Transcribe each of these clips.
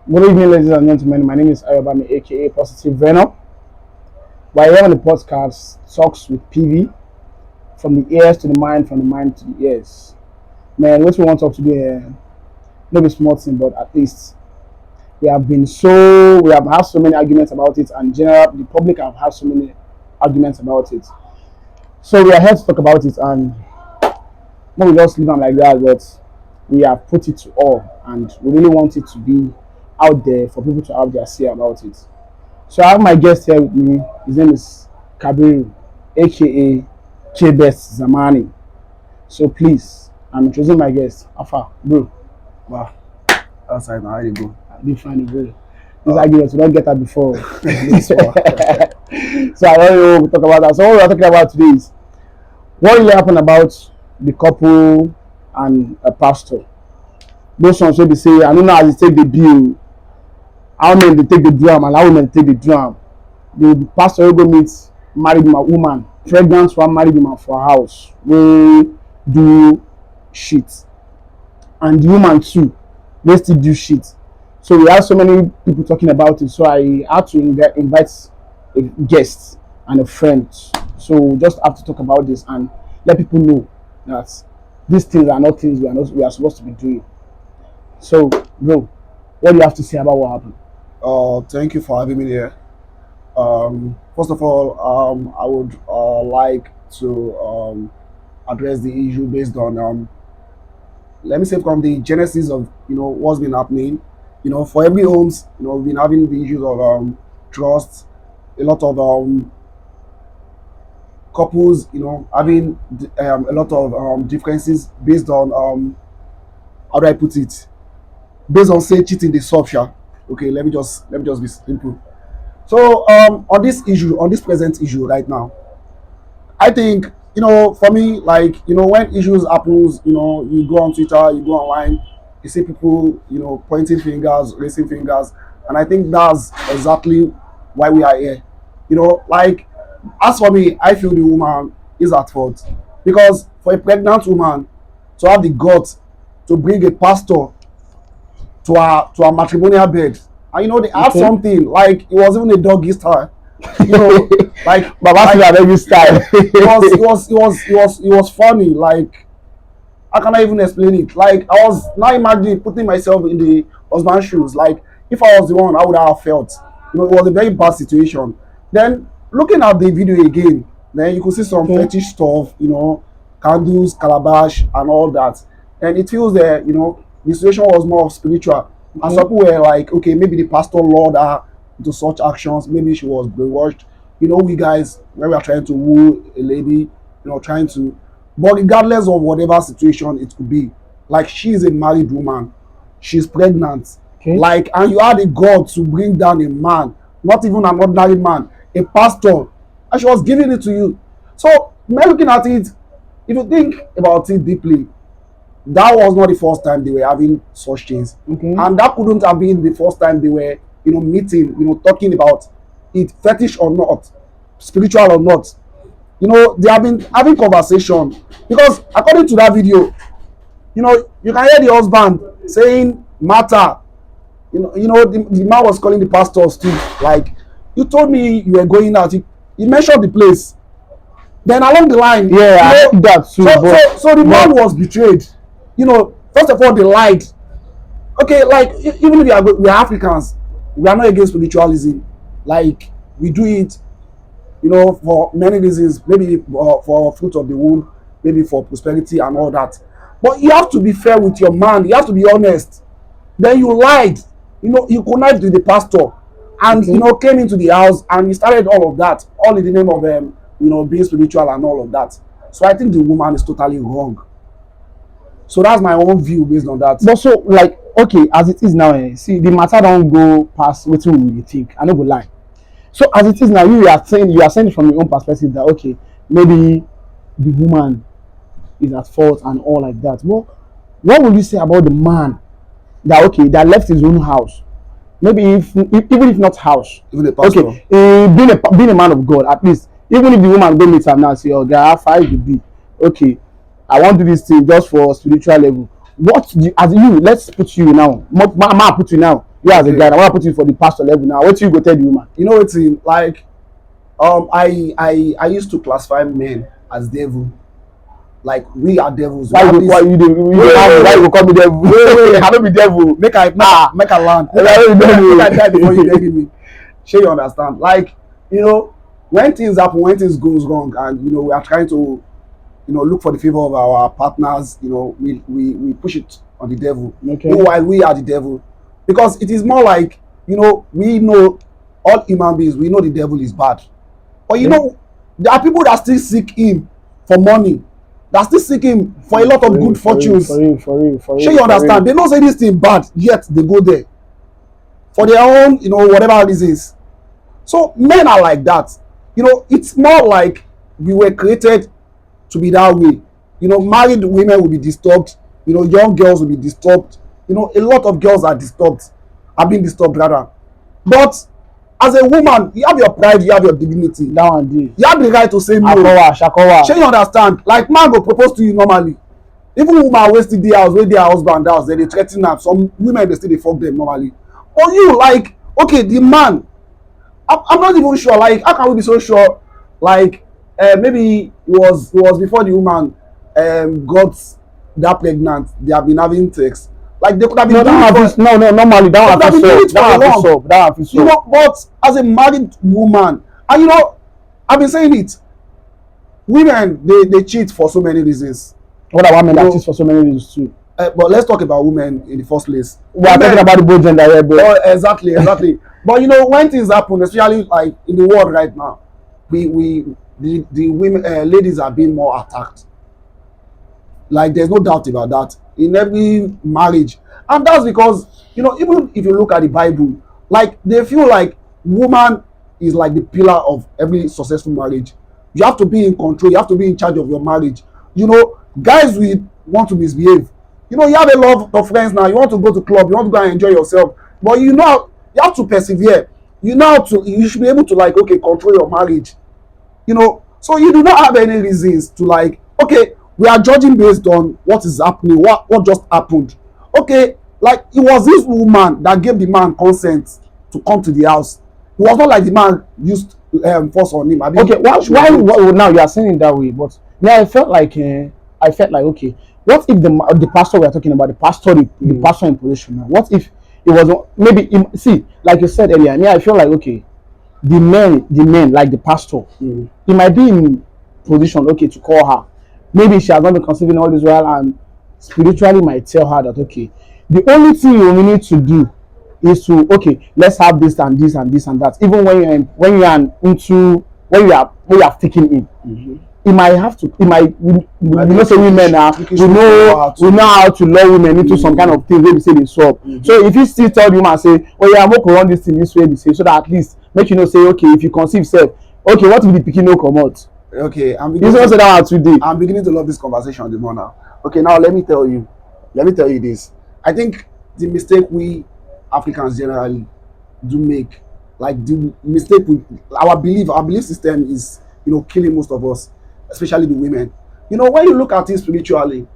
Good evening, ladies and gentlemen. My name is Ayobami, aka Positive Venom. We're here on the podcast Talks with PV, from the ears to the mind, from the mind to the ears. Man, what we want to talk today, not be small thing, but at least we have had so many arguments about it, and general, the public have had so many arguments about it. So we are here to talk about it, and not we just leave them like that, but we have put it to all, and we really want it to be out there for people to have their say about it. So I have my guest here with me. His name is Kabiru, aka K-Best Zamani. So please, I'm introducing my guest. Afa, bro. Wow, outside now, how you go? Be fine, bro. This argument, we don't get that before. This one. So I don't know we talk about that. So what we're talking about today is what really happened about the couple and a pastor. Those ones will be say, I don't know how they take the bill, how men they take the drum and how women take the drum. The pastor will go meet married woman, pregnant one married woman for a house, we do shit. And the woman too, they still do shit. So we have so many people talking about it. So I had to invite a guest and a friend. So we just have to talk about this and let people know that these things are not things we are supposed to be doing. So, bro, what do you have to say about what happened? Thank you for having me here. First of all, I would like to address the issue based on let me say from the genesis of what's been happening. For every homes, we've been having the issues of trust, a lot of couples, having a lot of differences based on how do I put it? Based on say cheating the solve sha. Okay, let me just be simple. So on this issue, on this present issue right now, I think for me, like when issues happens, you go on Twitter, you go online, you see people pointing fingers, raising fingers, and I think that's exactly why we are here. Like as for me, I feel the woman is at fault because for a pregnant woman to have the guts to bring a pastor to our matrimonial bed. And they had Okay. something like it was even a doggy style. Like Baba like Sula baby style. it was funny. Like how can I even explain it? Like I was now imagining putting myself in the husband's shoes. Like if I was the one, how would I have felt? It was a very bad situation. Then looking at the video again, then you could see some Okay. fetish stuff, candles, calabash, and all that. And it feels that the situation was more of spiritual. And some people were like, okay, maybe the pastor lured her into such actions. Maybe she was brainwashed. We guys, when we are trying to woo a lady, trying to, but regardless of whatever situation it could be, like she is a married woman, she's pregnant, Okay. like, and you had a God to bring down a man, not even an ordinary man, a pastor, and she was giving it to you. So, when looking at it, if you think about it deeply, that was not the first time they were having such things, Okay. and that couldn't have been the first time they were meeting, talking about it, fetish or not, spiritual or not. They have been having conversation because according to that video, you can hear the husband saying matter. The man was calling the pastors too, like, you told me you were going out, he mentioned the place. Then along the line, Yeah, I heard that too. so the man but was betrayed. First of all, they lied. Okay, like even if we are Africans, we are not against spiritualism. Like we do it, for many reasons. Maybe for fruit of the womb, maybe for prosperity and all that. But you have to be fair with your man. You have to be honest. Then you lied. You connived with the pastor, and Okay. came into the house and you started all of that, all in the name of being spiritual and all of that. So I think the woman is totally wrong. So that's my own view based on that. but so like okay, as it is now, see the matter don't go past wetin we dey think. I no go lie. So as it is now, you are saying it from your own perspective that okay, maybe the woman is at fault and all like that. Well, what will you say about the man that okay that left his own house? Maybe if even if not house, Even the pastor. okay, being a man of God at least. Even if the woman go meet am now say, "Oh, guy, how far you be? Okay, I wan do this thing just for spiritual level." what do you, as you, let's put you now, ma put you now, you as a Okay. guy, I want to put you for the pastor level now. What you go tell the woman? You know, it's in like I used to classify men as devil. Like we are devils. We Why have you this. why you dey why you go call me devil? I don't be devil. Make a land. I don't be devil. Make I die before you bury me. Sure, you understand? Like, you know, when things happen, when things goes wrong, and you know we are trying to, you know, look for the favor of our partners. You know, we push it on the devil. Okay. Meanwhile, we are the devil, because it is more like, you know, we know, all human beings, we know the devil is bad, but you Yeah. know there are people that still seek him for money, that still seek him for a lot of good fortunes. For real. Sure, you understand? They know say this thing bad, yet they go there for their own, you know, whatever reasons. So men are like that. You know, it's more like we were created to be that way. You know, married women will be disturbed. You know, young girls will be disturbed. You know, a lot of girls are disturbed, are being disturbed rather. But as a woman, you have your pride, you have your dignity. That one dey. You have the right to say no. Shakowa. Shey you understand? Like man go propose to you normally. Even woman wey still dey house, wey dey her husband house, dem dey threa ten am. Some women dey still dey fuck them normally. But you, like, okay, the man, I'm not even sure. Like, how can we be so sure? Like, maybe it was before the woman got that pregnant. They have been having sex. Like they could have been doing it for, Normally that one fit solve. That one fit you solve. know. But as a married woman, and you know, I've been saying it. Women they cheat for so many reasons. What about men You that know, cheat for so many reasons too? But let's talk about women in the first place. We are talking about the both gender here, bro. Oh, exactly. But you know, when things happen, especially like in the world right now, the women, ladies are being more attacked. Like there's no doubt about that in every marriage, and that's because, you know, even if you look at the Bible, like they feel like woman is like the pillar of every successful marriage. You have to be in control. You have to be in charge of your marriage. You know, guys will want to misbehave. You know, you have a lot of friends now. You want to go to club. You want to go and enjoy yourself, but you know you have to persevere. You know how to. You should be able to, like, okay, control your marriage. You know, so you do not have any reasons to, like, okay, we are judging based on what is happening, what just happened. Okay, like it was this woman that gave the man consent to come to the house. It was not like the man used force on him. Okay, why now you are saying it that way? But now I felt like okay, what if the pastor we are talking about, the pastor in position now? What if it was maybe see, like you said earlier? Yeah, I feel like okay, the men like the pastor, he might be in position okay to call her. Maybe she has not been conceiving all this while, and spiritually might tell her that okay, the only thing you need to do is to okay, let's have this and this and this and that. Even when you are taking in, it might have to. It might you know say women now we know how to lure women into some kind of thing wey be say dey sup. So if you still tell the woman say oh yeah, make we run this thing this way be say, so that at least make you know say okay, if you conceive sef, okay, what if the pikin no comot? Okay, You don't say that one today. I'm beginning to love this conversation the more now. Okay, now let me tell you this. I think the mistake we Africans generally do make, like the mistake our belief system is, you know, killing most of us, especially the women. You know, when you look at it spiritually,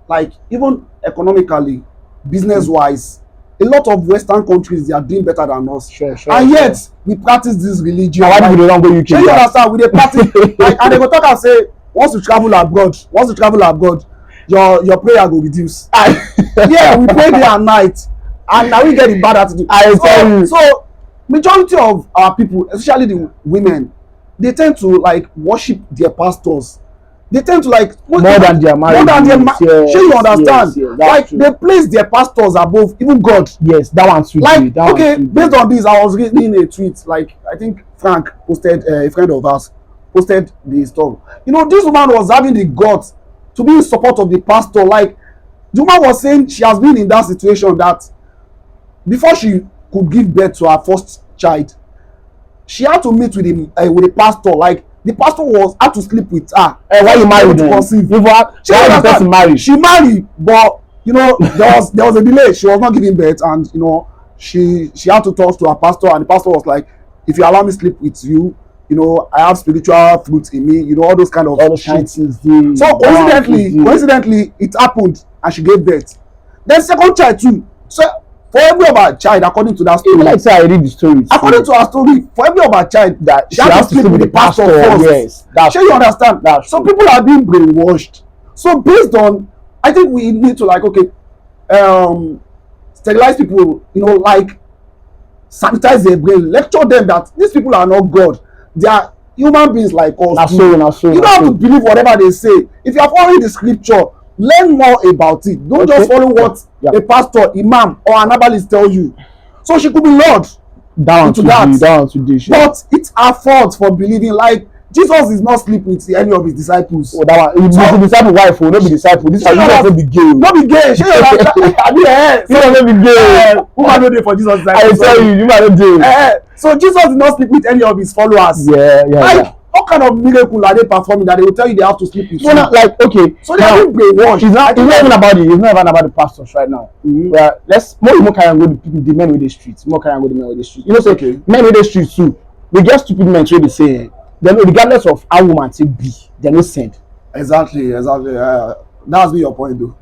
like even economically, business wise, a lot of Western countries, they are doing better than us. Sure, And yet we practice this religion. Now, why do we don't go UK? Shey you understand? We dey practice like, and they go talk and say once you travel abroad, your prayer go reduce. Yeah, we pray day and night, and now we get the bad attitude. I tell you. So majority of our people, especially the women, they tend to like worship their pastors. They tend to like more than their marriage. Shey you understand? Yes, like true. they place their pastors above even God. Yes, that one too. Like that okay, one based on this, I was reading a tweet. Like I think Frank posted, a friend of ours posted the stuff. You know, this woman was having the guts to be in support of the pastor. Like the woman was saying she has been in that situation that before she could give birth to her first child, she had to meet with the pastor. Like the pastor had to sleep with her. why you marry to them? conceive. Why the person marry? She married, but you know there was a delay. She was not giving birth, and you know she had to talk to her pastor, and the pastor was like, "If you allow me sleep with you, you know I have spiritual fruits in me. You know all those kind of shit." So coincidentally, it happened, and she gave birth. Then second child too. So for every of her child, according to that Even story, like say I read the story. according to her story, for every of her child, that she has to sleep with the pastor first. Yes, that's Sure, you understand? That's So true. people are being brainwashed. So based on, I think we need to like, okay, sterilize people, you know, like sanitize their brain, lecture them that these people are not God. They are human beings like us. Na too. so, na so, You na don't have so. to believe whatever they say. If you are following the scripture, learn more about it. Don't Okay. just follow what Yeah. a pastor, imam, or an herbalist tell you. So she could be Lord, That one into today, that. that one today. Sure. but it's her fault for believing. Like Jesus is not sleep with any of his disciples. Oh, that one. If So- the disciple wife, will not be disciple. This So one, you Jesus know- no be gay. No be gay. Shey you understand? Abi This one no be gay. woman no dey for Jesus I disciples. tell you, you might not do. So Jesus did not sleep with any of his followers. Yeah, yeah, Like yeah. what kind of miracle are they performing that they will tell you they have to sleep with So you? now, like, okay. So they are being brainwashed. It's not even about the. It's not even about the pastors right now. Mhm. Well, let's more carry and go the men with the streets. More carry and go the men with the streets. You know, say Okay. men with the streets too. We get stupid men wey dey say, they know regardless of how woman take be, they no send. Exactly. That's be your point though.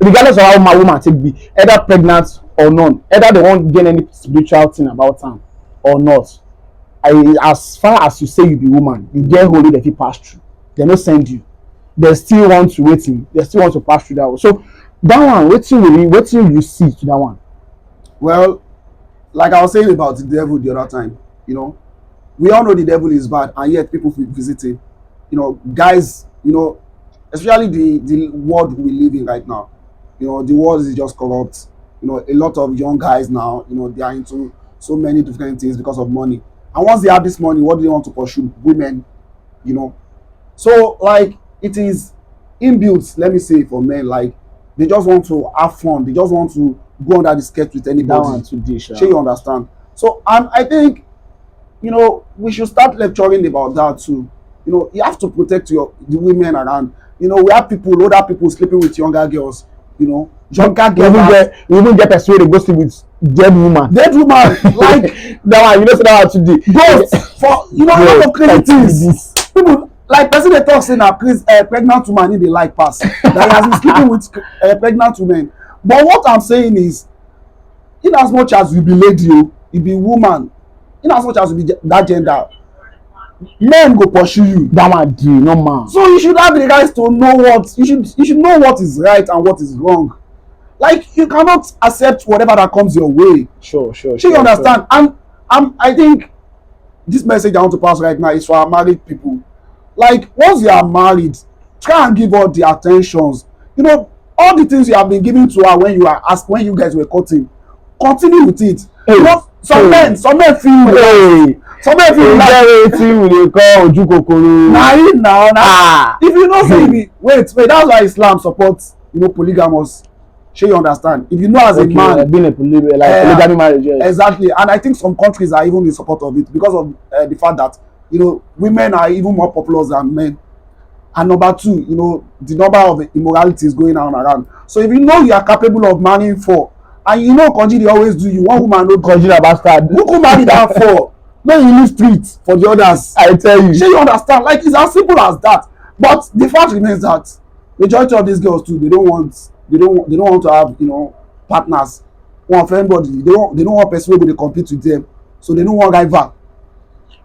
Regardless of how my woman take be, either pregnant or none, either they won't gain any spiritual thing about am or not. As far as you say you be woman, you get holy they fit pass through. They no send you. They still want to waiting. They still want to pass through that one. So that one, wetin you see to that one? Well, like I was saying about the devil the other time, you know, we all know the devil is bad, and yet people visit him. You know, guys, you know, especially the world we live in right now. You know, the world is just corrupt. You know, a lot of young guys now, you know, they are into so many different things because of money. And once they have this money, what do they want to pursue? Women, you know. So like it is inbuilt, let me say, for men, like they just want to have fun, they just want to go under the skirt with That anybody. one today, sha. Sure, you understand. So I think, you know, we should start lecturing about that too. You know, you have to protect the women around. You know, we have people, older people sleeping with younger girls. You know, younger girls. We even get person wey dey go sleep with dead woman. Dead woman, like That one, you know say that one today. ghosts for, you know, a lot of crazy things. People like person dey talk say na pregnant woman he dey like pass. That he has been sleeping with pregnant women. But what I'm saying is, in as much as you be lady, you be woman, in as much as you be that gender, men go pursue you. That one dey normal. So you should have the right to know what you should know what is right and what is wrong. Like you cannot accept whatever that comes your way. Sure. You understand? And I think this message I want to pass right now is for our married people. Like once you are married, try and give all the attentions. You know, all the things you have been giving to her when you guys were courting, continue with it. Hey, You know, some men feel Hey, some men feel you like get wetin we dey call oju kokoro. na it now. Ah. If you know say you be wait, that's why Islam supports, you know, polygamous. Sure, you understand. If you know as a Okay, man, being a polygamy marriage. Yes. exactly, and I think some countries are even in support of it because of the fact that, you know, women are even more popular than men. And number two, you know, the number of immorality is going on around. So if you know you are capable of marrying four, and you know Konji dey always do you, one woman no do, Konji na bastard. who go marry that four? Then you leave street for the others. I tell you. Shey you understand? Like it's as simple as that. But the fact remains that majority of these girls too, they don't want to have, you know, partners. One for anybody. They don't want person wey go dey compete with them. So they don't want rival.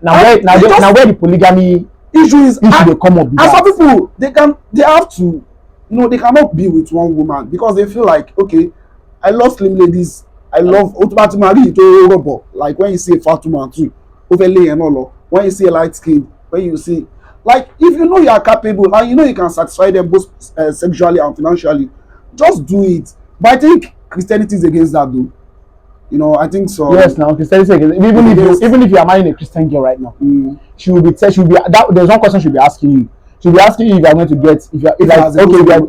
na where the polygamy Issue dey come up be and that. some people they have to, you know, they cannot be with one woman because they feel like, okay, I love slim ladies, I love automatic marry to rubber. Like when you see a fat woman too, overlay and all. When you see a light skin, when you see, like if you know you are capable and you know you can satisfy them both sexually and financially, just do it. But I think Christianity is against that though. You know, I think so. Yes, now Christianity even if you are marrying a Christian girl right now, she will be that there's one question she'll be asking you. She'll be asking you if you are going to get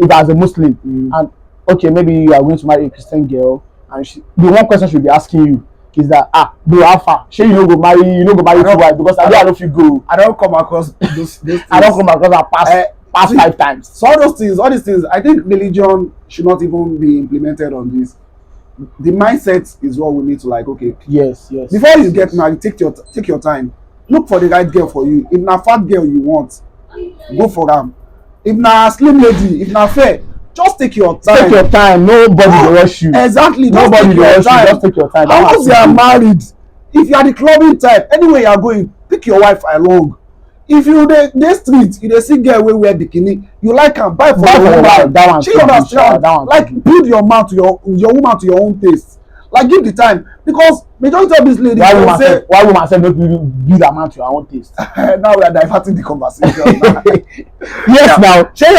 if as a Muslim and okay, maybe you are going to marry a Christian girl and the one question she'll be asking you is that bro, how far? Shey you no go marry two wives because I don't fit go. I don't come across those things. I don't come across her past see, 5 times. So all these things, I think religion should not even be implemented on this. The mindset is what we need to, like, okay, Yes. before you get married, take your time, look for the right girl for you. If na fat girl you want, go for am. If na slim lady, if na fair, just take your Take time. your time. Nobody will rush you. Exactly, just Nobody take will your rush you. time. Just take your time. And once you are married, if you are the clubbing type, anywhere you are going, pick your wife along. If you dey street, you dey see girl wey wear bikini, you like am, buy for Buy your for your wife. woman. That one She too good, understand. that one too Like good. build your man to your woman to your own taste. Like give the time, because majority of these ladies Why dey woman say say? Why woman say no do that man to your own taste? now we are diverting the conversation. Yes, now. Shey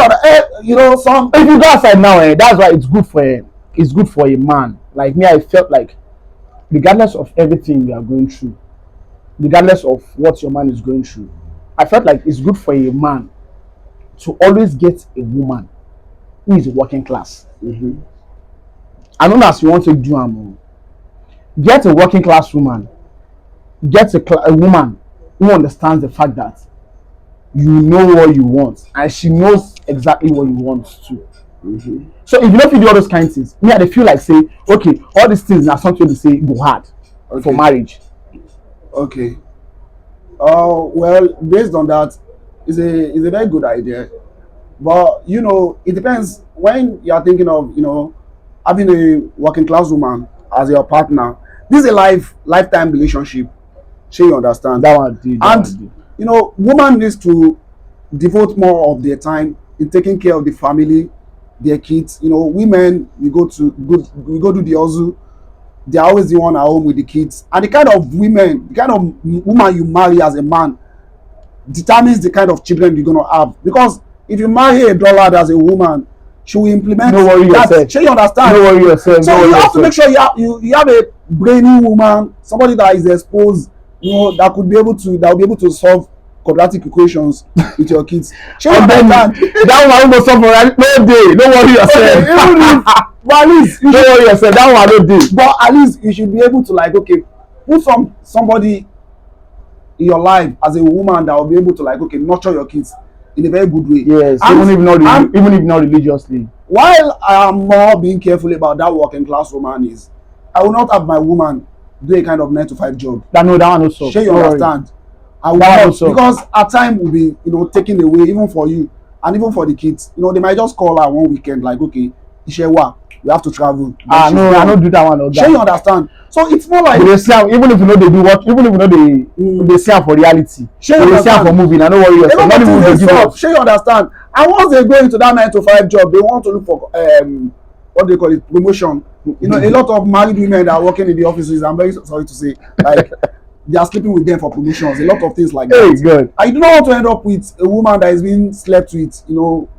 you know some. If you go outside now, that's why it's good for a man. Like me, I felt like regardless of everything you are going through, regardless of what your man is going through, I felt like it's good for a man to always get a woman who is working class. Mm-hmm. I know as you want to do get a working class woman, get a woman who understands the fact that you know what you want and she knows exactly what you want too. Mm-hmm. So if you don't do all those kind of things, me I dey feel like say, okay, all these things are something to say go hard for marriage. Okay. Well, based on that, it's a very good idea. But you know, it depends when you are thinking of having a working class woman as your partner. This is a lifetime relationship. Sure, you understand? That one did. And woman needs to devote more of their time in taking care of the family, their kids. Women we go do the hustle. They are always the one at home with the kids. And the kind of woman you marry as a man determines the kind of children you're gonna have. Because if you marry a dullard as a woman, she will implement no worry that. Yourself. Sure, you understand? No worry yourself. So you have to make sure you have a brainy woman, somebody that is exposed, that will be able to solve quadratic equations with your kids. Sure, you understand? That one will solve for no day. Don't worry yourself. Okay, even if, but at least don't worry yourself. That one no day. But at least you should be able to put somebody in your life as a woman that will be able to nurture your kids in a very good way. Yes, even if not religiously. While I am more being careful about that working class woman is, I will not have my woman do a kind of 9 to 5 job. That one no so. Sure, you understand? I will not, because our time will be taken away even for you and even for the kids. They might just call her one weekend like, okay, Ishewa, we have to travel. I don't do that one. Sure, you understand? So it's more like they see even if they do what, even if they see her for reality. Sure, they see her for movie. I don't worry yourself. Not even they give up. Sure, you understand? And once they go into that 9 to 5 job, they want to look for what they call it, promotion. A lot of married women that are working in the offices, I'm very sorry to say, like they are sleeping with them for promotions, a lot of things like that. Good. I do not want to end up with a woman that is being slept with,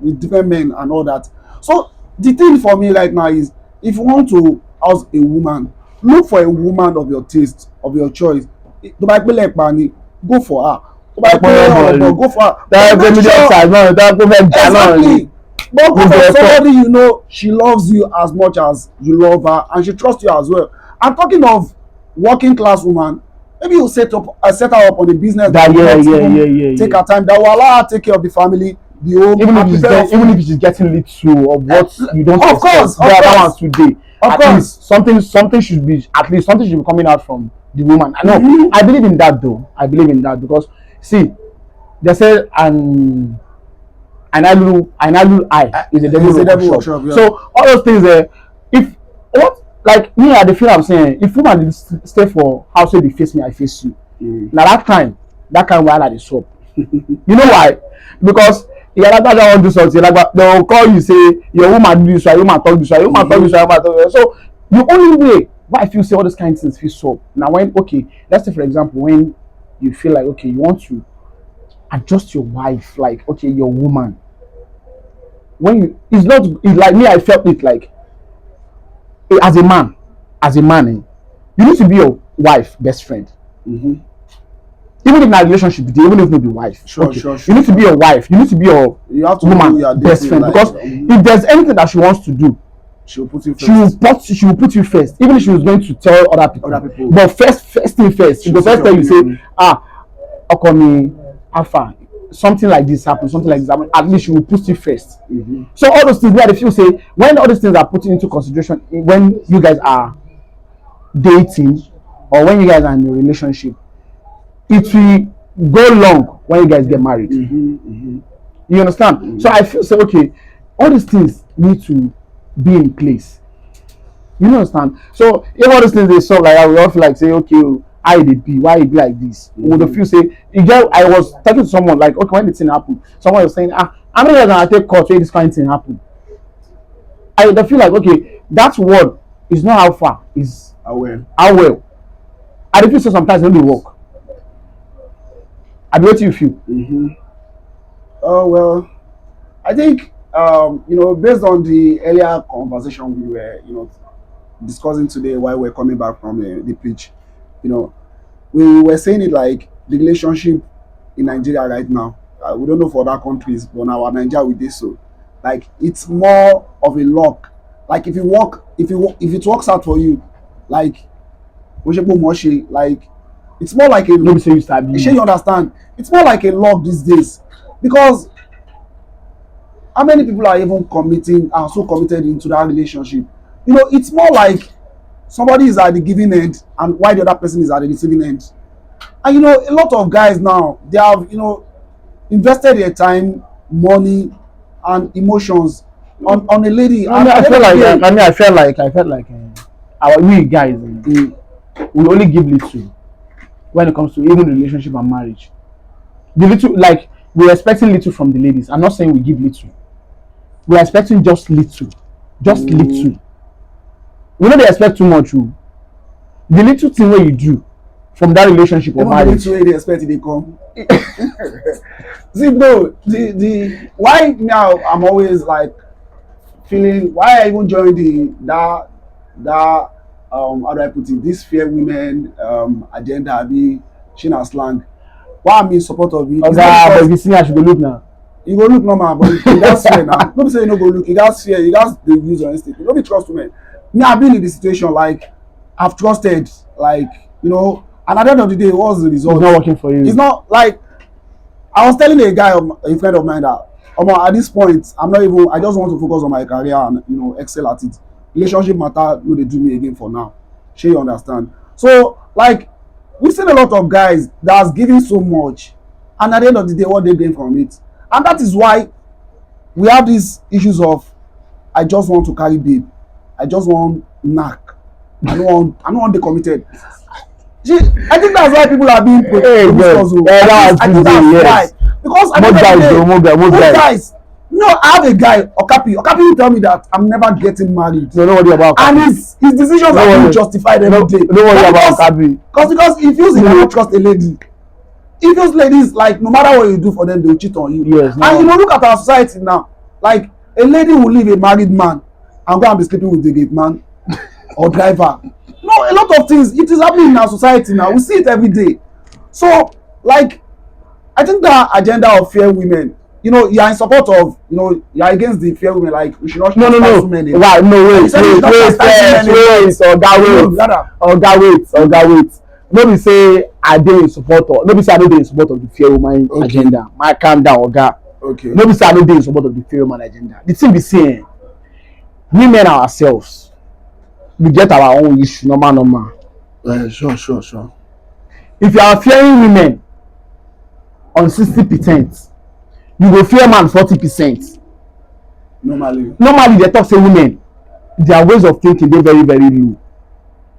with different men and all that. So the thing for me right now is, if you want to house a woman, look for a woman of your taste, of your choice. Go for her. Go for her. Exactly. But go for somebody she loves you as much as you love her, and she trusts you as well. I'm talking of working class woman. Maybe you set her up on a business take her time, that will allow her to take care of the family, the home. Even if she's getting little of what you don't of course, that one today. Of course. Something should be coming out from the woman. I know. I believe in that though. I believe in that because see, they say an eye is a devil workshop. Yeah. So all those things like me at the feel I'm saying, if woman stay for house where they face me, I face you. Now that kind while I dey sup. You know why? Because Yalagba don't do something. They will call you, say your woman do this, your woman talk this, your woman talk this, your woman talk this. So the only way why I feel say all these kind of things feel so. Now when let's say for example when you feel like you want to adjust your wife, like your woman. When it's like me, I felt it like as a man, you need to be your wife best friend. Even if my relationship with you, even if not be wife, sure. You need to be your wife. You need to be your woman best friend because if there's anything that she wants to do, she will put you first. She will put you first, even if she was going to tell other people. But first thing first, she will first tell you say, Okomi, Alpha, something like this happens, at least she will put you first. So all those things where they feel say when all these things are put into consideration when you guys are dating or when you guys are in a relationship, it will go long when you guys get married. You understand? So I feel say all these things need to be in place. You understand? So if all these things they solve like that, we all feel like say, okay, oh, how it be, why it be like this? We would feel say, you get. I was talking to someone like, okay, when the thing happen, someone was saying, how many years I take court when this kind of thing happen? I would feel like, okay, that word is not how far, is Aware. how well. I dey feel so sometimes when they work. I be what you feel. Mm-hmm. Oh well, I think based on the earlier conversation we were discussing today while we're coming back from the pitch, you know, we were saying it like the relationship in Nigeria right now. We don't know for other countries, but now Nigeria we did so. Like it's more of a luck. Like if it works out for you, like like it's more like a No be say you sabi. you you understand? It's more like a luck these days because how many people are even committing are so committed into that relationship? It's more like somebody is at the giving end and while the other person is at the receiving end. And a lot of guys now they have invested their time, money, and emotions on a lady. I mean, I felt like our we guys we only give little when it comes to even relationship and marriage. The little like we're expecting little from the ladies. I'm not saying we give little. We're expecting just little. Just little. We don't expect too much. The little thing what you do from that relationship or marriage. The little they expect they come. See, bro, the why now I'm always like feeling why I even joined that how do I put it, this fair women agenda be Shina slang. Why I'm in support of it. Okay, but if you see I should go look now. You go look normal, but you got fear now. Nobody say you no go look, you got fear, you got the use your instinct. You don't be trust women. Me, I've been in the situation like I've trusted, like and at the end of the day, what's the result? It's not working for you. It's not like I was telling a friend of mine that at this point I just want to focus on my career and excel at it. Relationship matter no dey do me again for now. Shey you understand? So like we've seen a lot of guys that's giving so much and at the end of the day what they gain from it. And that is why we have these issues of I just want to carry babe. I just want knack. I don't want the committed. I think that's why people are being promiscuous. I think that's why. Because most guys. I have a guy, Okapi. Okapi will tell me that I'm never getting married. No worry about Okapi. And his decisions are being justified every day. No worry about Okapi. Because he feels he cannot trust a lady. He feels ladies like no matter what you do for them, they will cheat on you. Yes, and look at our society now. Like a lady will leave a married man and go and be sleeping with the gate man or driver. No, a lot of things. It is happening in our society now. We see it every day. So, like, I think that agenda of fair women, you are in support of, you are against the fair women. Like, we should not no. women. Wow, no, wait. No be say I dey in support of. No be say I no dey in support of the fair woman agenda. My calm down, oga. Okay. No be say I no dey in support of the fair woman agenda. The thing be saying, women ourselves, we get our own issue, normal. Sure. If you are fearing women on 60%, you go fear man 40%. Normally they talk say women, their ways of thinking dey very very low.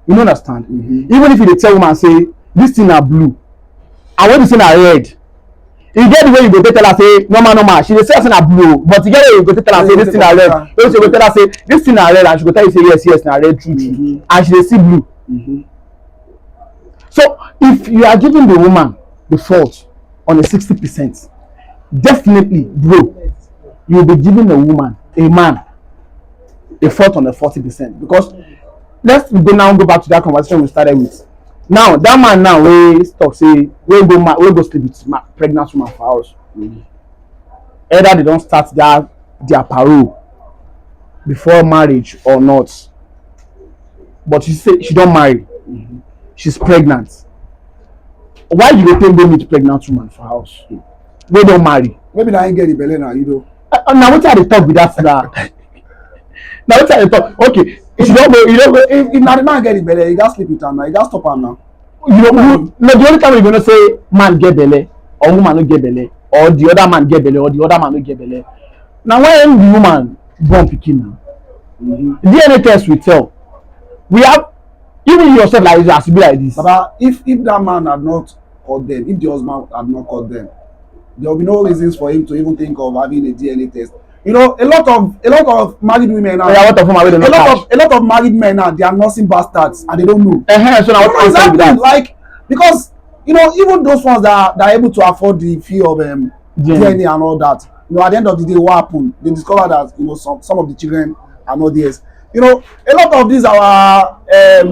You no understand? Even if you dey tell woman say this thing na blue and when you say na red, e get the way you go tell her say normal she dey say na blue but e get the way you go tell her say this thing na red, when you go tell her say this thing na red and she go tell you say yes na red true and she dey see blue. So if you are giving the woman the fault on a 60%, definitely bro you will be giving a man a fault on a 40% because let's go back to that conversation we started with. Now that man now wey talk say wey go sleep with pregnant woman for house. Either they don start their parole before marriage or not, but she say she don marry. She's pregnant. Why you go take go meet pregnant woman for house wey don marry? Maybe na him get the belle now, na wetin I dey talk be that na wetin I dey talk. Okay, if you don go if na the man get the belle, you gats sleep with am now, you gats stop am now. No, the only time you go know say man get belle or woman no get belle or the other man get belle or the other man no get belle na when the woman born pikin now. Mhm. DNA test will tell. We have even yourself like this has to be like this. Baba, if that man had not caught them, if the husband had not caught them, there will be no reasons for him to even think of having a DNA test. You know, a lot of married women now. Yeah, what of them are we don't catch? A lot of married men now, they are nursing bastards and they don't know. So now You know what answer exactly, with that? like, because you know, even those ones that are able to afford the fee of DNA and all that, you know, at the end of the day, what happened? They discover that, you know, some of the children are not theirs. You know, a lot of these our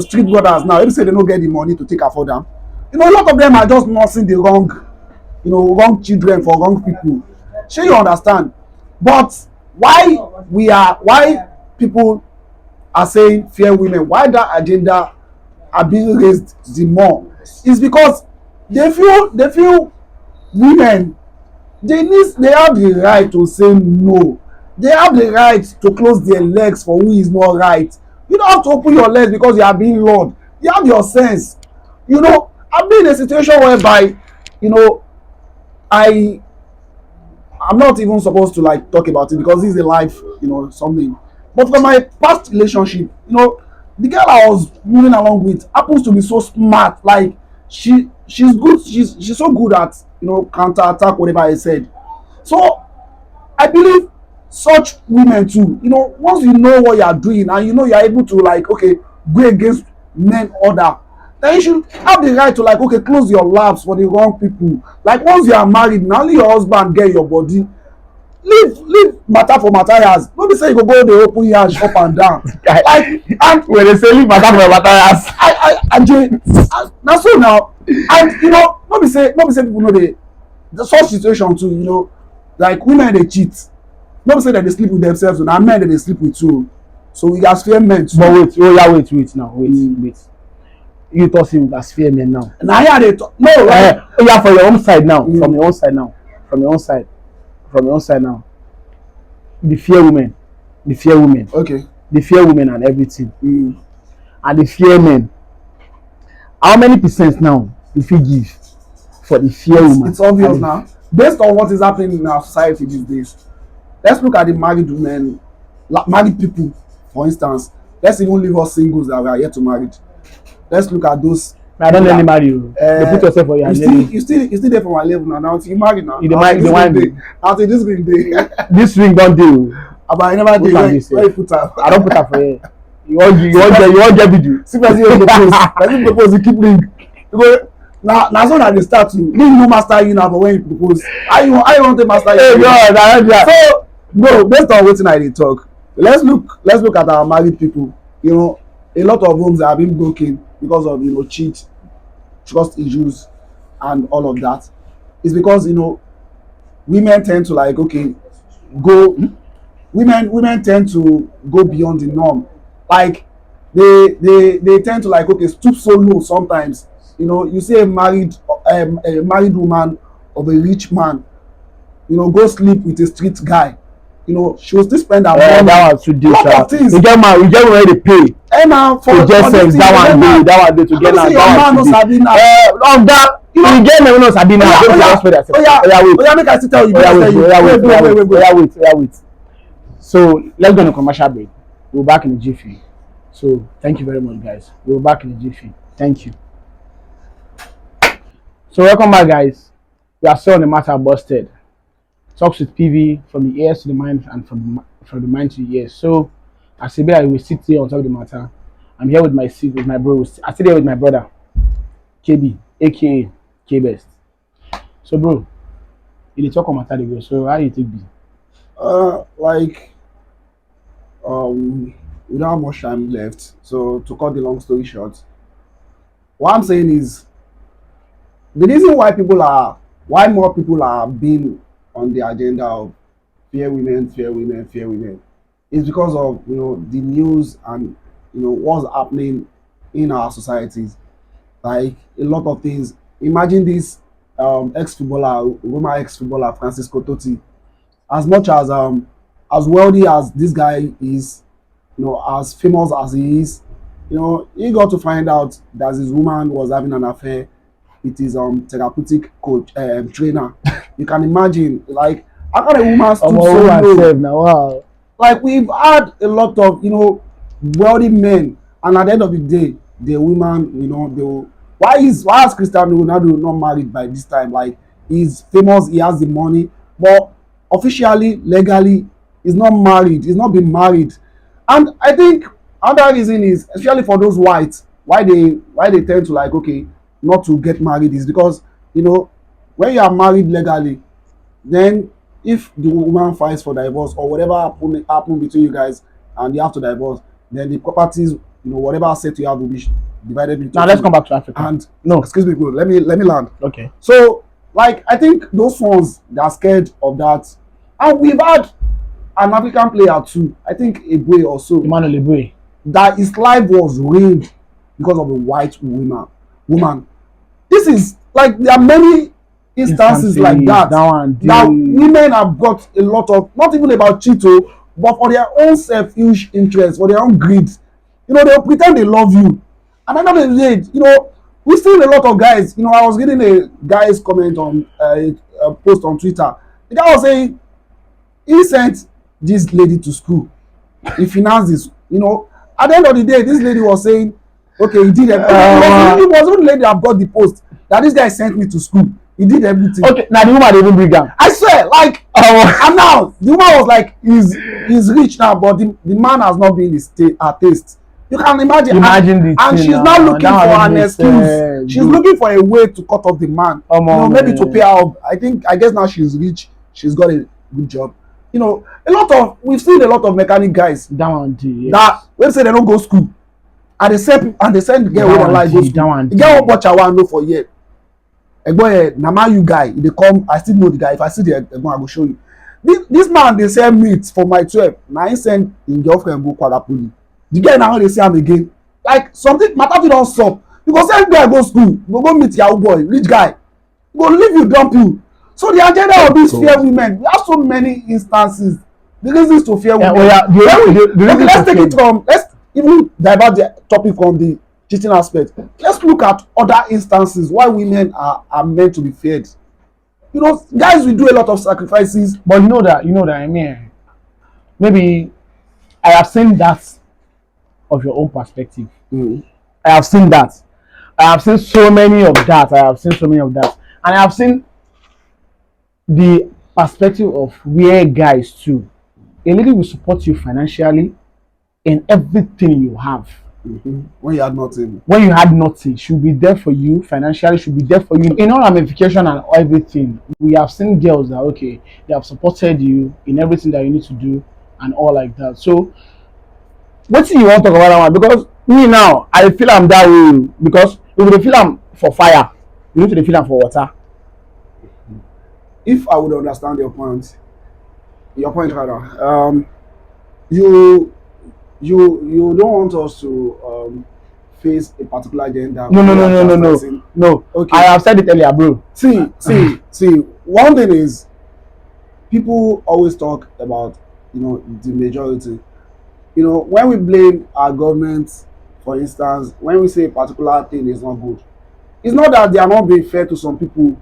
street brothers now, if say they don't get the money to take afford them, you know, a lot of them are just nursing the wrong, you know, wrong children for wrong people. Shey you understand? But why people are saying fear women, why that agenda are being raised the more, is because they feel women, they have the right to say no. They have the right to close their legs for who is not right. You don't have to open your legs because you are being lured. You have your sense. You know, I've been in a situation whereby, you know, I I'm not even supposed to like talk about it because this is a life, you know, something. But for my past relationship, you know, the girl I was moving along with happens to be so smart. Like she's good. She's so good at, you know, counter attack whatever I said. So I believe such women too. You know, once you know what you are doing and you know you are able to like okay go against men order, then you should have the right to like okay close your labs for the wrong people. Like once you are married, na only your husband get your body. Leave matter for materials. No be say you go go dey open yansh up and down. Like and When they say leave matter for matter as. na so now. And you know, no be say people no dey such situation too. You know, like women dey cheat. No be say dem dey sleep with themselves, na men dem dey sleep with too. So we gats fear men too. But wait, oh yeah, wait now, wait. You talk say we gats fear men now. Na here I dey talk. No, like, Oh yeah, for your own side now, from your own side now, from your own side now. The fear women, okay. the fear women and everything, Mm. and the fear men. How many percent now you fit give for the fear woman? It's obvious and now. Based on what is happening in our society these days, let's look at the married women, married people, for instance. Let's even leave us singles that we are yet to marry. Let's look at those. I don't let marry you. You put yourself for your you still there for my level now. Now until you marry now. You the marry the one. Until this green day. This ring don't do. But I never did. Where you put her? I don't put her for here. You want get video. See person wey propose. Person propose you keep ring. Because na so na dey start to me no master you now but when you propose. How you wan take master you? Hey God, So no, based on wetin I dey talk, let's look at our married people. You know, a lot of homes have been broken because of, you know, trust issues and all of that. It's because, you know, women tend to like okay go women tend to go beyond the norm. Like they tend to like okay stoop so low sometimes. You know, you see a married woman of a rich man, you know, go sleep with a street guy. You know, she will still spend her money. That one too deep. Lot of things. You get man, where they pay. And now for To get sense, that one day to get now. That one sabi now. Of that, you get me no sabi now. Oya make I still tell you. Wait. So let's go on a commercial break. We're back in the jiffy. So thank you very much, guys. We're back in the jiffy. Thank you. So welcome back, guys. We are still on the matter busted. Talks with PV from the ears to the mind and from the mind to the ears. So as a bit we sit here on top of the matter. I'm here with my bro. I sit here with my brother, KB, aka K Best. So bro, you dey talk on matter dey go. So how you take be? Like we don't have much time left. So to cut the long story short, what I'm saying is the reason why more people are being on the agenda of fear women is because of, you know, the news and, you know, what's happening in our societies. Like a lot of things. Imagine this Roma ex-footballer Francisco Totti. As much as wealthy as this guy is, you know, as famous as he is, you know, he got to find out that his woman was having an affair with his therapeutic coach trainer. You can imagine, like, how can a woman stoop so low? Now, wow. like we've had a lot of wealthy men, and at the end of the day, the women, they will, why is Cristiano Ronaldo not married by this time? Like, he's famous, he has the money, but officially, legally, he's not married. He's not been married, and I think another reason is, especially for those whites, why they tend to, like, okay, not to get married is because when you are married legally, then if the woman files for divorce or whatever happen between you guys and you have to divorce, then the properties, whatever asset you have will be divided into Now let's two. come back to Africa. And No. excuse me, bro, let me land. Okay. So, like, I think those ones, they are scared of that. And we've had an African player too, I think a boy or so, Emmanuel Eboué. that his life was ruined because of a white woman. This is, like, there are many instances like that, that women have got a lot of, not even about cheato, but for their own selfish interest, for their own greed. They'll pretend they love you, and at the end of the day, we still a lot of guys. I was getting a guy's comment on a post on Twitter. The guy was saying he sent this lady to school, he financed this. At the end of the day, this lady was saying, okay, he did everything. It was only the lady that got the post that this guy sent me to school. He did everything. Okay, now the woman dey even bring am. I swear, like, and now the woman was like, he's rich now, but the man has not been her taste. You can imagine. And she's not looking for an excuse. She's looking for a way to cut off the man. Maybe to pay her off. I guess now she's rich. She's got a good job. We've seen a lot of mechanic guys that when say they don't go school, and they send the girl wey dem like go school. The girl won't watch her one know for year. Egbon, na man you guy, they come. I still know the guy. If I see the Egbon, I go show you. This man, they sell meat for my 12. Now he send him girlfriend go Kwagapuli. The girl now they see him again. Like, something matter if don't stop. You go send guy go school, go meet your boy, rich guy. Go leave you, dump you. So the agenda of these fear women, we have so many instances. The reasons to fear women. Let's take it from, let's even divert the topic from the cheating aspect. Let's look at other instances why women are meant to be feared. Guys will do a lot of sacrifices. But you know that I mean, maybe I have seen that of your own perspective. I have seen that. I have seen so many of that. And I have seen the perspective of where guys too. A lady will support you financially in everything you have. When you had nothing. When you had nothing, she'll be there for you financially. She'll be there for you in all ramification and everything. We have seen girls that they have supported you in everything that you need to do and all like that. So, what do you want to talk about that one? Because me now, I feel I'm that way. Because if you feel I'm for fire, you need to feel I'm for water. If I would understand your point rather, you don't want us to face a particular gender. No. Okay. I have said it earlier, bro. See. One thing is, people always talk about the majority. When we blame our government, for instance, when we say a particular thing is not good, it's not that they are not being fair to some people.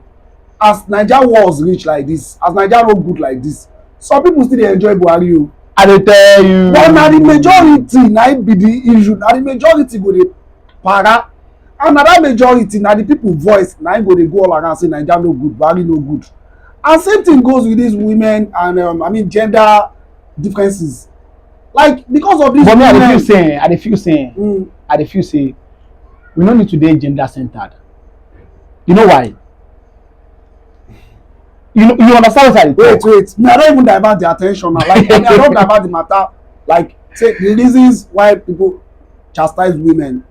As Naija was rich like this, as Naija no good like this, some people still dey enjoy Buhari o. I dey tell you. But na the majority na im be the issue. Na the majority go dey para, and na that majority na the people voice na im go dey go all around say Naija no good, Buhari no good. And same thing goes with these women and gender differences. Like, because of this. But me, I dey feel say we no need to dey gender centered. You know why? You understand what I mean? Wait. Me, I don't even divert the attention now. Like, I don't divert the matter. Like, say the reasons why people chastise women.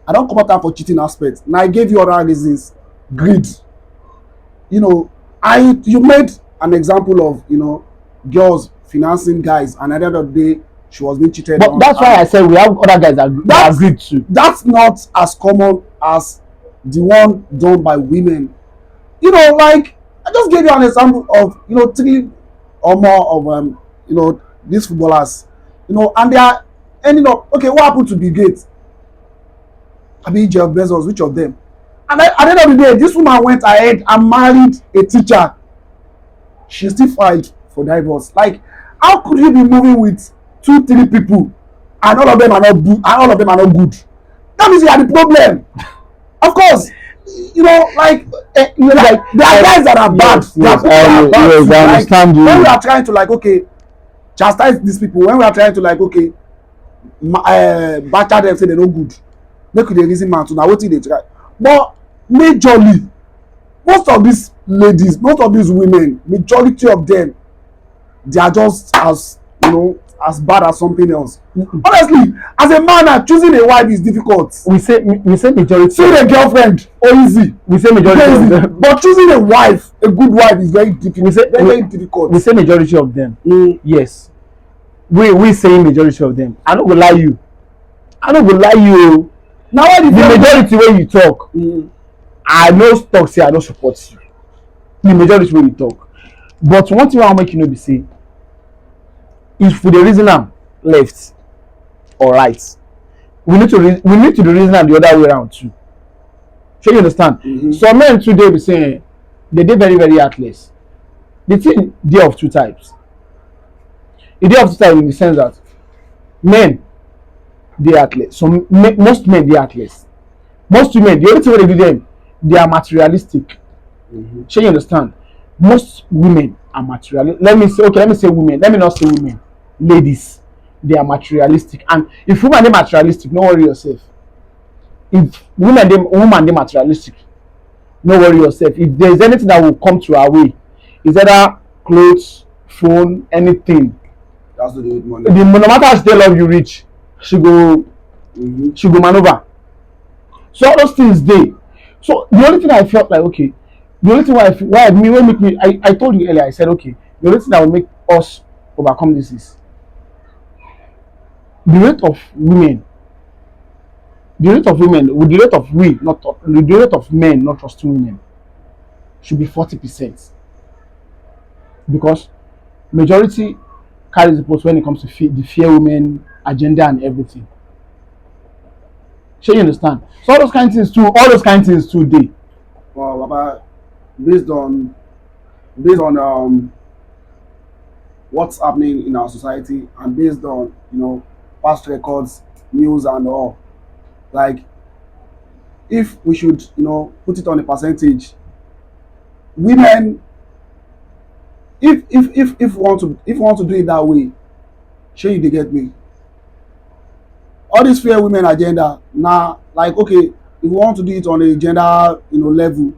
I don't come out for cheating aspect. Now I gave you other reasons. Greed. You made an example of girls financing guys, and at the end of the day, she was being cheated on. But that's why I said we have other guys that agreed too. That's not as common as the one done by women. Like, I just gave you an example of 3 or more of these footballers, and they are ending up. Okay, what happened to Bill Gates? Jeff Bezos, which of them? And at the end of the day, this woman went ahead and married a teacher. She still filed for divorce. Like, how could you be moving with 2 3 people and all of them are not good and all of them are not good? That means you are the problem. Of course, you know, like like there are guys that are bad. yes, There are yes, people that are bad. yes, too. I Like, understand you. when we are trying to like okay chastise these people, when we are trying to like okay bacha them say they no good, make we dey reason man too na wetin dey try. But majorly most of these ladies, most of these women, majority of them, they are just as you know as bad as something else. Honestly, as a man na choosing a wife is difficult. We say majority. Choosing a girlfriend easy. We say majority Very of easy. them. But choosing a wife, a good wife is very difficult. We say very difficult. We say majority of them. Yes. We say majority of them. I no go lie you. I no go lie you. Now why The majority wey you talk, I no talk say I no support you. The majority wey you talk. But one thing I wan make you know be say, if we dey reason am left or right, we need to dey reason am the other way around too. Shey you understand? Some men too dey be say they dey very very heartless. The thing dey of two types. E dey of two types in the sense that men dey heartless. Most men dey heartless. Most women, the only thing wey dey do them, they are materialistic. Shey you understand? Most women are materialistic. Let me say women. Let me not say women. Ladies, they are materialistic. And if woman dey materialistic, no worry yourself. If woman dey materialistic, no worry yourself. If there is anything that will come to her way, is either clothes, phone, anything. That's what they with money. No matter how she dey love you reach, she go maneuver. So all those things dey. So the only thing I felt like okay, the only thing I told you earlier, I said okay, the only thing that will make us overcome this is the rate of women with the rate of men not trusting women should be 40%, because majority carries the post when it comes to the fear women agenda and everything. Shey you understand? So all those kind of things too dey. Well, Baba, based on what's happening in our society and based on past records, news and all, like if we should put it on a percentage, women, if we want to do it that way, shey you dey get me? All this fair women agenda na like okay, if we want to do it on a gender level,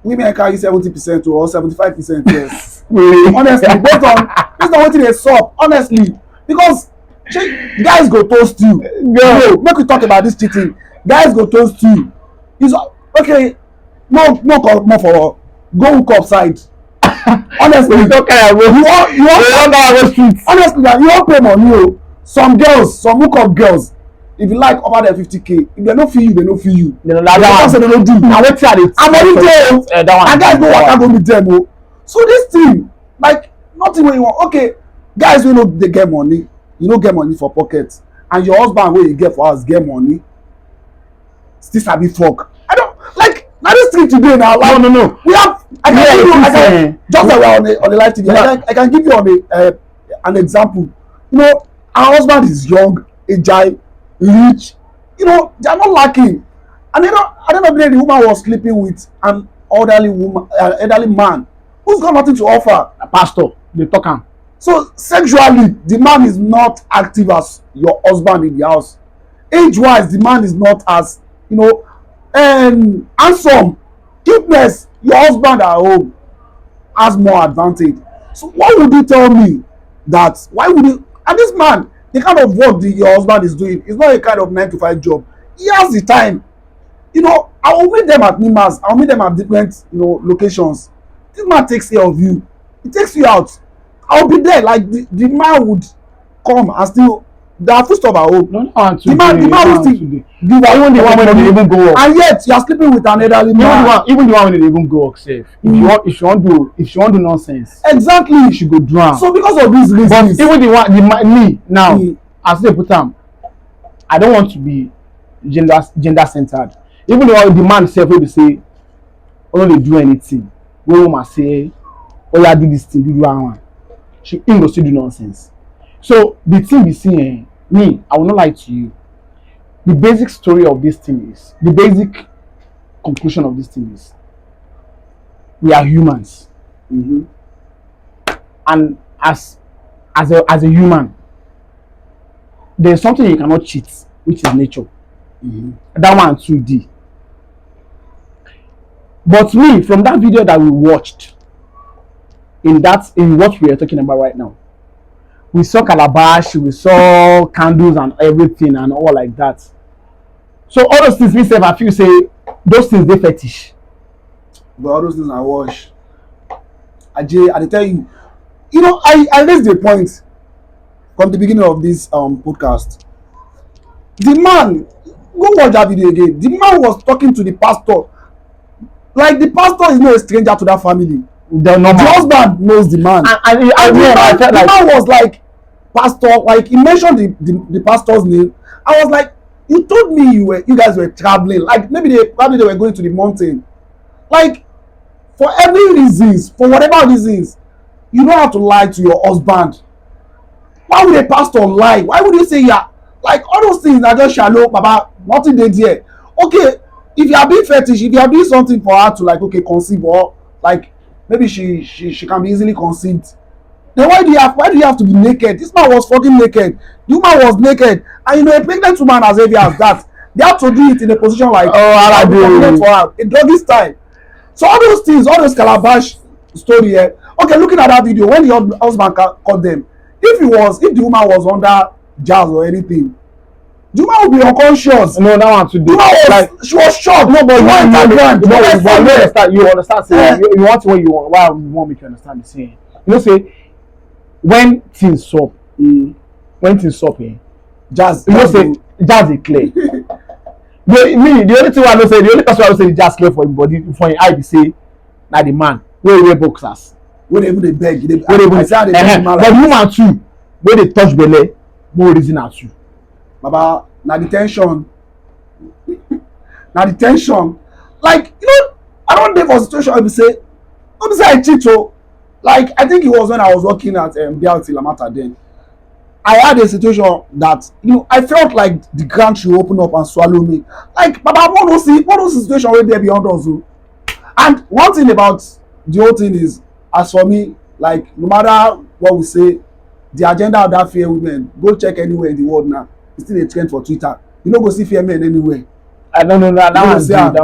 women carry 70% or 75%. Yes. Honestly, based on wetin dey sup, honestly, because guys go toast you. No, make we talk about this cheating. Guys go toast you. It's okay. No more for go hook up side. Honestly, you wan honestly, na you wan pay money o. Some hook up girls, if you like offer them 50k, if they no feel you, they no feel you. They no do. Na wetin I dey and money dey o. And guys go waka go meet them o. So this thing, like nothing wey you want. Okay, guys wey no dey get money, you no get money for pocket, and your husband wey you get for house get money, still sabi fuck. I don't like na this thing today na like no. We have I can give you just like we are on the live TV. I can give you on an example. Our husband is young, agile, rich. They are not lacking. And at the end of the day, the woman was sleeping with an elderly man who's got nothing to offer. A pastor, they talk am. So sexually, the man is not active as your husband in the house. Age-wise, the man is not as handsome. Cuteness, your husband at home has more advantage. So why would you tell me that? Why would you? And this man, the kind of work your husband is doing is not a kind of 9 to 5 job. He has the time. I will meet them at Nimas. I will meet them at different locations. This man takes care of you. He takes you out. I will be there. Like the man would come and still. There are food stuff at home. No, the man will still give even the one when they even go work. And yet you are sleeping with an elderly man. Even the one when they even go work safe. If you want do nonsense. Exactly. You should go drown. So because of these reasons. But even me now, as they put am, I don't want to be gender centered. Even the man self wey be say, "Oh, they do anything." Wey woman say, "Oh, yeah, do this thing, do that one." him go still do nonsense. So the thing be saying, me, I will not lie to you. The basic story of this thing is, the basic conclusion of this thing is, we are humans, Mm-hmm. and as a human, there is something you cannot cheat, which is nature. Mm-hmm. That one 2D. But me, from that video that we watched, in what we are talking about right now, we saw calabash, we saw candles and everything and all like that. So all those things we say, I feel say those things they fetish. But all those things I watch. I dey tell you, you know, I raised the point from the beginning of this podcast. The man, go watch that video again. The man was talking to the pastor. Like the pastor is no a stranger to that family. The normal. The husband knows the man. And I felt like the man was like, pastor, like he mentioned the pastor's name. I was like, you told me you guys were traveling. Like maybe they were going to the mountain. Like for every reasons, for whatever reasons, you don't have to lie to your husband. Why would a pastor lie? Why would you say yeah? Like all those things are just shallow, baba, nothing dey there. Okay, if you are being fetish, if you are doing something for her to like okay conceive, or like maybe she can be easily conceived, then why do you have to be naked? This man was fucking naked. The woman was naked, and you know a pregnant woman as heavy as that, they have to do it in a position like for her, a doggy style. So all those things, all those calabash story here. Okay, looking at that video when the husband caught them, if the woman was under jazz or anything, the woman would be unconscious. No, that one today. Like she was shocked. No, but you understand. Say you want what you want. Why you want me to understand the saying? You know, say when things stop, jazz. You know, say jazz is clear. The only thing I know say, the only person I know say jazz clear for him body, for him eye be say, na the man wey wear boxers. Wey dey even dey beg. But the woman too, wey dey touch belle, no reason at you. Baba, na the tension. Na the tension. Like, you know, I don dey for situation wey be say, no be say I cheat o. Like, I think it was when I was working at BRT Lamata then. I had a situation that, you know, I felt like the ground should open up and swallow me. Like, Baba, one of those situation wey dey beyond us o. And one thing about the whole thing is, as for me, like, no matter what we say, the agenda of that fear women, go check anywhere in the world now. It's still a trend for Twitter. You no go see fear men anywhere. I don't know that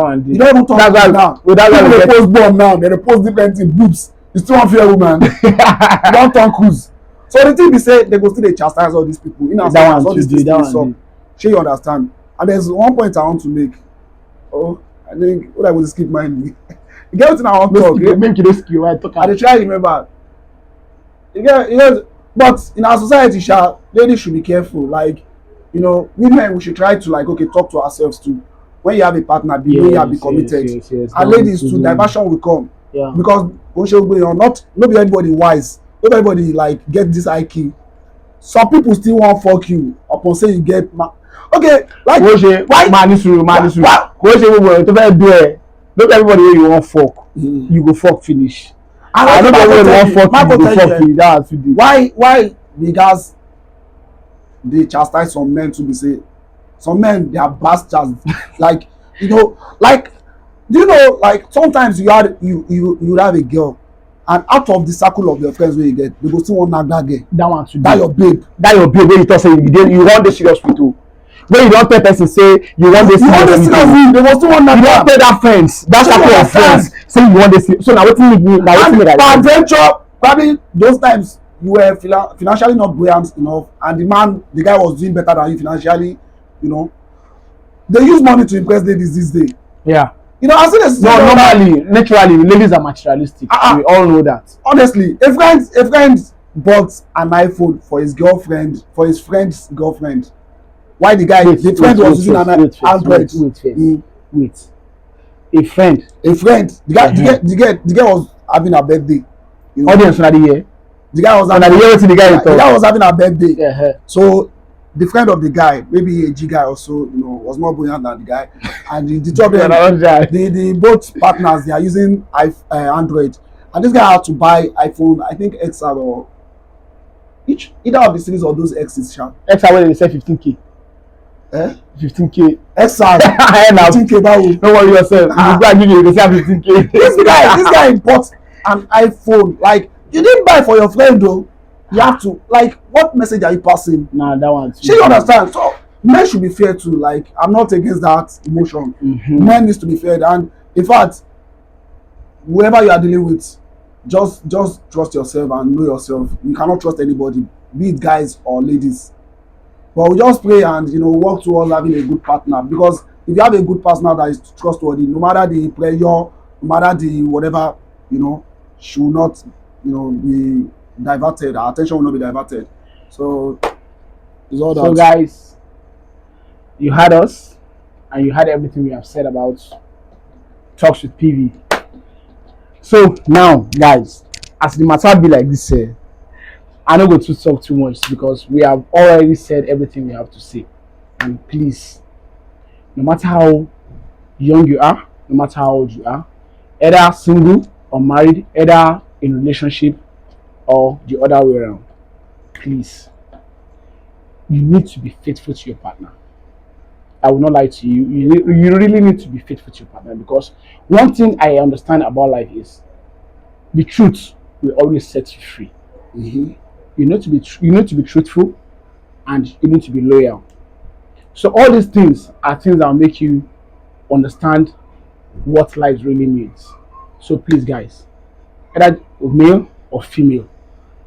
one. You don't even talk about now. People dey post bomb now. They post different things. Boobs. You still want fear woman. You don turn cruise. So the thing be say they go still dey chastise all these people. You know that one all these too. things up. Shey you understand? And there's one point I want to make. Oh, I think what I will skip mind. You get wetin I wan talk. Make you no skip. Why talk? I dey try remember. You get, but in our society, ladies should be careful. Like, you know, women, we should try to like okay talk to ourselves too. When you have a partner, be committed. Yes. And ladies too, diversion will come. Yeah. Because not be everybody wise. Not everybody like get this IQ. Some people still want fuck you upon say you get okay. Like why? Man, this rule. Not everybody wey you want fuck, you go fuck finish. And not everybody want fuck you go fuck finish. That's why because they chastise some men to be say some men they are bastards. Like, you know, like, do you know, like sometimes you have a girl, and out of the circle of your friends wey you get, you go still wan knack that girl. That one too. That your babe wey you talk say you wan dey serious with o. When you don tell person say you wan dey serious with o, they go still wan knack. You don tell that friends, that circle of friends, say you wan dey serious. So na wetin make me adventure. Probably those times you were financially not buoyant enough, and the guy was doing better than you financially. You know, they use money to impress ladies this day. Yeah. You know, I see this. No, normally, naturally, ladies are materialistic. We all know that. Honestly, a friend bought an iPhone for his friend's girlfriend. Why the guy? The friend was using an Android. Wait. A friend. The girl was having a birthday. You know? Audience na the year. The guy was having a birthday. So the friend of the guy, maybe a G guy also, you know, was more buoyant than the guy, and the job the both partners, they are using Android, and this guy had to buy iPhone, I think XR or either of the series or those exes, sha. Extra wey dey sell 15k. Eh? 15k. Exam. Now 15k báwo. don't worry yourself. If you go and give you, you go sell 15k. This guy bought an iPhone. Like, you didn't buy for your friend though. You have to, like, what message are you passing? Nah, that one. She understand. So men should be fair too. Like, I'm not against that emotion. Men needs to be fair, and in fact, whoever you are dealing with, just trust yourself and know yourself. You cannot trust anybody, be it guys or ladies. But we just pray and work towards having a good partner, because if you have a good partner that is trustworthy, no matter the pressure, no matter the whatever, she will not be diverted. Our attention will not be diverted. So it's all that. So guys, you heard us, and you heard everything we have said about Talks with PV. So now, guys, as the matter be like this, I no go to talk too much because we have already said everything we have to say. And please, no matter how young you are, no matter how old you are, either single or married, either in relationship or the other way around, please, you need to be faithful to your partner. I will not lie to you. You really need to be faithful to your partner, because one thing I understand about life is the truth will always set you free. You need to be truthful, and you need to be loyal. So all these things are things that will make you understand what life really means. So please, guys, either male or female,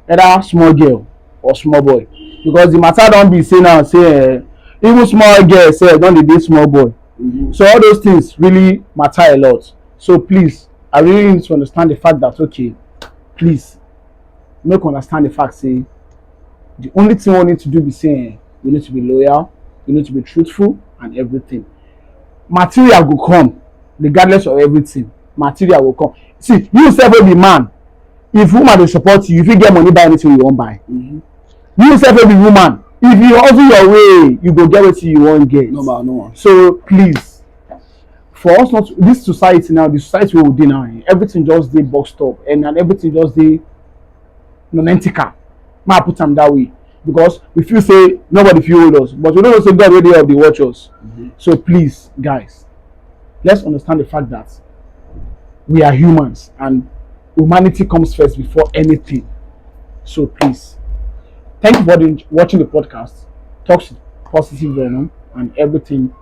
either small girl or small boy, because the matter don't be say now say even small girl say don dey date small boy. So all those things really matter a lot. So please, I really need to understand the fact that, okay, please make understand the fact say the only thing we need to do be saying we need to be loyal, we need to be truthful, and everything. Material will come regardless of everything. Material will come. See, you sef wey be man, if woman dey support you, you fit get money buy anything you wan buy. You sef wey be woman, if you hustle your way, you go get wetin you wan get. No. So please, for us not to, this society now, the society wey we dey now, everything just dey boxed up, and everything just dey nonentical. May I put am that way, because we feel say nobody fit hold us, but we no know say God wey dey up dey watch us. So please, guys, let's understand the fact that we are humans and humanity comes first before anything. So please, thank you for watching the podcast. Talks with Positive Venom, and everything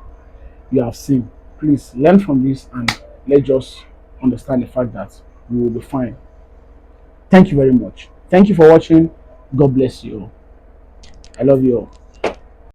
you have seen. Please learn from this, and let's just understand the fact that we will be fine. Thank you very much. Thank you for watching. God bless you all. I love you all.